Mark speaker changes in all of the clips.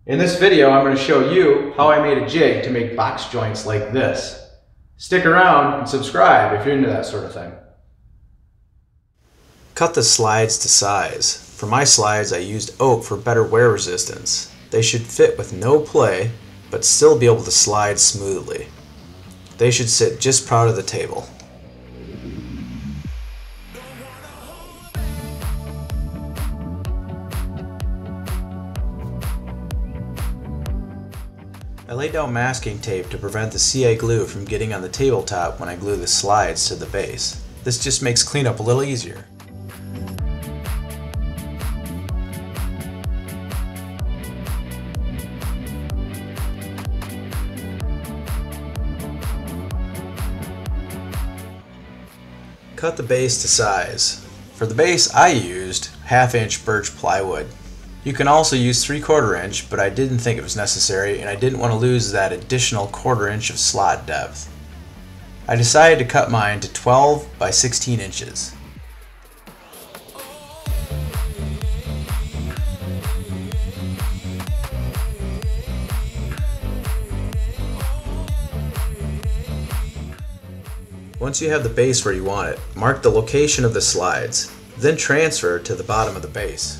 Speaker 1: In this video, I'm going to show you how I made a jig to make box joints like this. Stick around and subscribe if you're into that sort of thing.
Speaker 2: Cut the slides to size. For my slides, I used oak for better wear resistance. They should fit with no play, but still be able to slide smoothly. They should sit just proud of the table. I laid down masking tape to prevent the CA glue from getting on the tabletop when I glue the slides to the base. This just makes cleanup a little easier. Cut the base to size. For the base I used 1/2 inch birch plywood. You can also use 3/4 inch, but I didn't think it was necessary and I didn't want to lose that additional 1/4 inch of slot depth. I decided to cut mine to 12 by 16 inches. Once you have the base where you want it, mark the location of the slides, then transfer to the bottom of the base.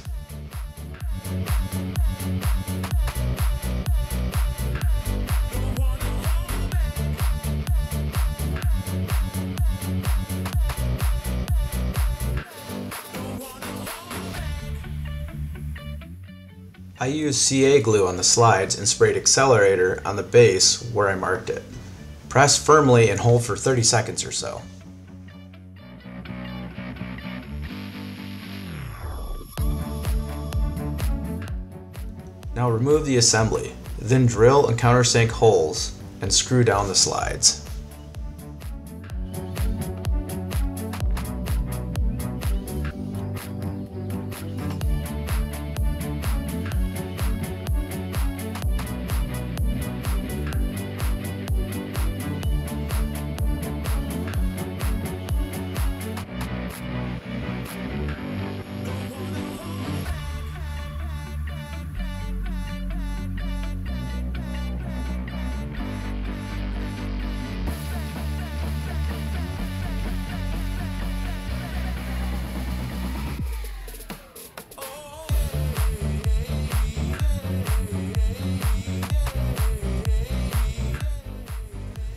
Speaker 2: I used CA glue on the slides and sprayed accelerator on the base where I marked it. Press firmly and hold for 30 seconds or so. Now remove the assembly, then drill and countersink holes and screw down the slides.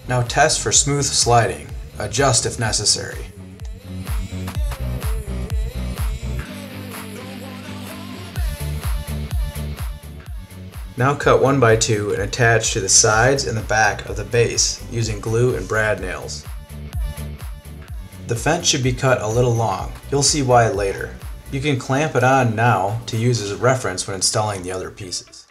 Speaker 2: Now test for smooth sliding. Adjust if necessary. Now cut 1 by 2 and attach to the sides and the back of the base using glue and brad nails. The fence should be cut a little long. You'll see why later. You can clamp it on now to use as a reference when installing the other pieces.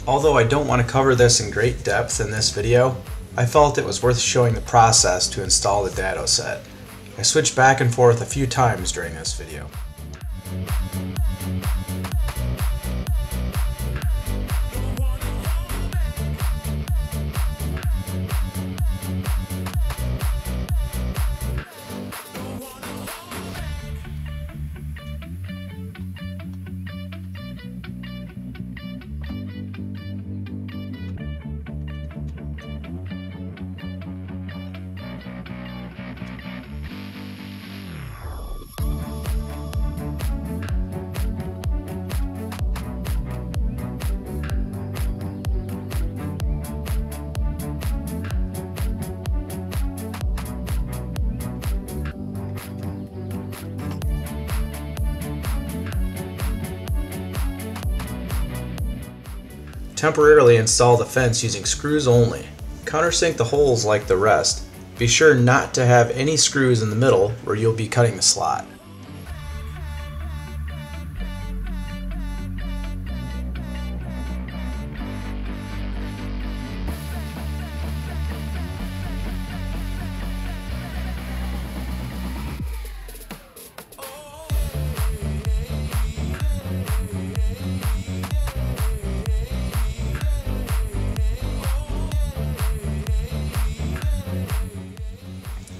Speaker 2: Although I don't want to cover this in great depth in this video, I felt it was worth showing the process to install the Dado set. I switched back and forth a few times during this video. Temporarily install the fence using screws only. Countersink the holes like the rest. Be sure not to have any screws in the middle where you'll be cutting the slot.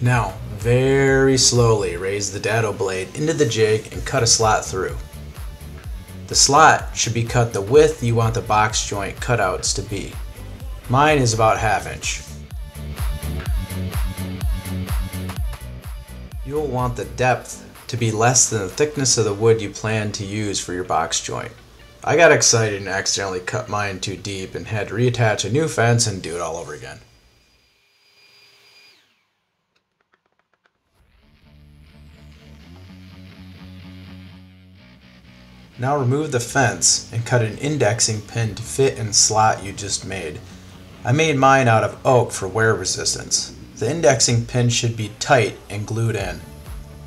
Speaker 2: Now, very slowly raise the dado blade into the jig and cut a slot through. The slot should be cut the width you want the box joint cutouts to be. Mine is about 1/2 inch. You'll want the depth to be less than the thickness of the wood you plan to use for your box joint. I got excited and accidentally cut mine too deep and had to reattach a new fence and do it all over again. Now remove the fence and cut an indexing pin to fit in the slot you just made. I made mine out of oak for wear resistance. The indexing pin should be tight and glued in.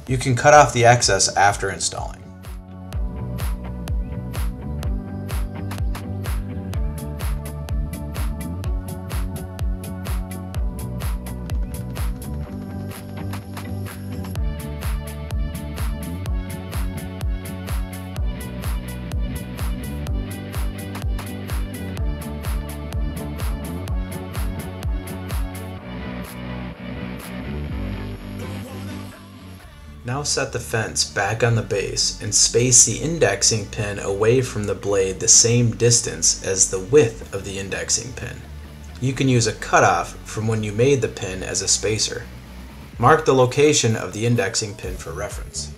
Speaker 2: You can cut off the excess after installing. Now set the fence back on the base and space the indexing pin away from the blade the same distance as the width of the indexing pin. You can use a cutoff from when you made the pin as a spacer. Mark the location of the indexing pin for reference.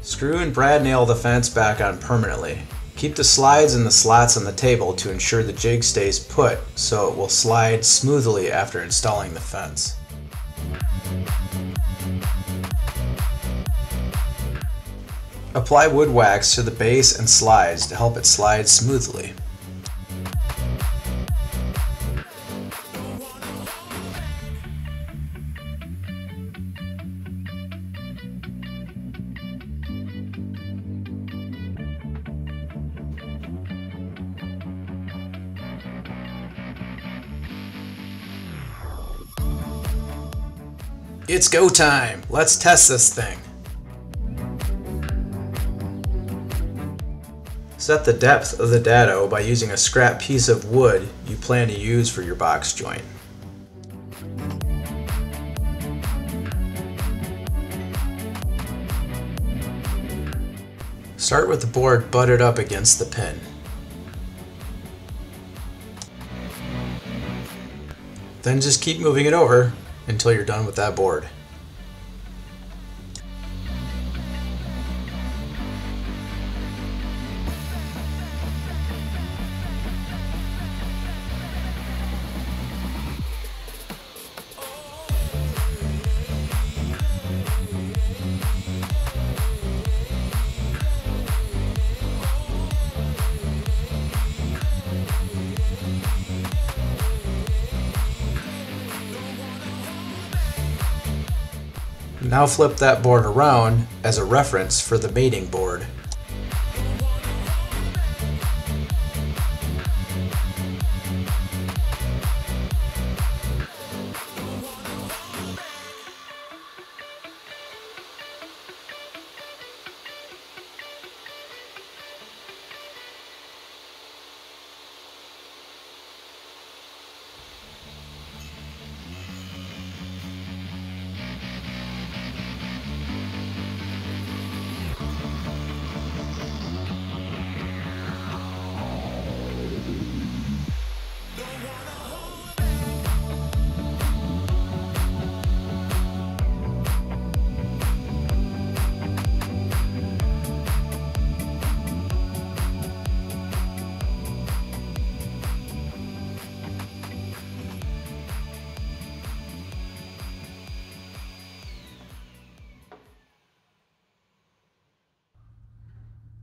Speaker 2: Screw and brad nail the fence back on permanently. Keep the slides and the slots on the table to ensure the jig stays put so it will slide smoothly after installing the fence. Apply wood wax to the base and slides to help it slide smoothly. It's go time! Let's test this thing! Set the depth of the dado by using a scrap piece of wood you plan to use for your box joint. Start with the board butted up against the pin. Then just keep moving it over until you're done with that board. Now flip that board around as a reference for the mating board.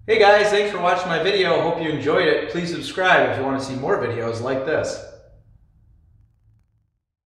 Speaker 1: Hey guys, thanks for watching my video. Hope you enjoyed it. Please subscribe if you want to see more videos like this.